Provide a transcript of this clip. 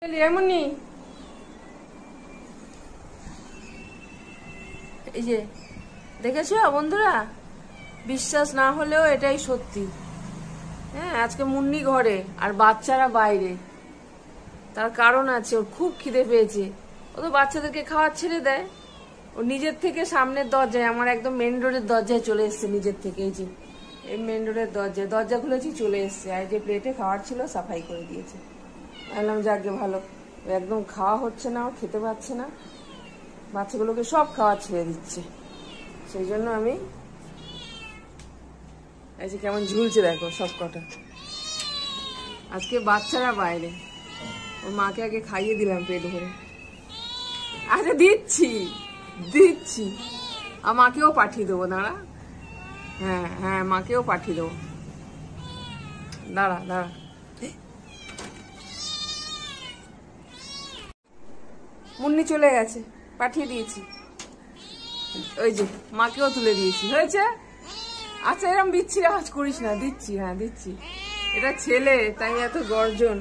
এমনি এই যে দেখেছো বন্ধুরা, বিশ্বাস না হলেও এটাই সত্যি। হ্যাঁ, আজকে মুন্নি ঘরে আর বাচ্চারা বাইরে। তার কারণ আছে, ওর খুব খিদে পেয়েছে। ও তো বাচ্চাদেরকে খাওয়ার ছেড়ে দেয়, ও নিজের থেকে সামনের দরজায়, আমার একদম মেন রোডের দরজায় চলে এসছে নিজের থেকে। এই যে এই মেন রোডের দরজায় দরজা খুলেছি, চলে এসছে। আর যে প্লেটে খাওয়ার ছিল সাফাই করে দিয়েছে। বললাম যাকে ভালো, একদম খাওয়া হচ্ছে না, খেতে পাচ্ছে না, বাচ্চাগুলোকে সব খাওয়া ছেড়ে দিচ্ছে। সেই জন্য আমি এই যে কেমন ঝুলছে দেখো সব কটা। আজকে বাচ্চারা বাইরে, ওর মাকে আগে খাইয়ে দিলাম পেট ভরে। আচ্ছা দিচ্ছি দিচ্ছি, আর মাকেও পাঠিয়ে দেবো, দাঁড়া। হ্যাঁ হ্যাঁ, মাকেও পাঠিয়ে দেবো, দাঁড়া দাঁড়া। মুন্নি চলে গেছে, পাঠিয়ে দিয়েছি। ওই যে মাকেও তুলে দিয়েছি, হয়েছে। আচ্ছা এরকম বিচ্ছিরি আওয়াজ করিস না, দিচ্ছি, হ্যাঁ দিচ্ছি। এটা ছেলে তাই এত গর্জন।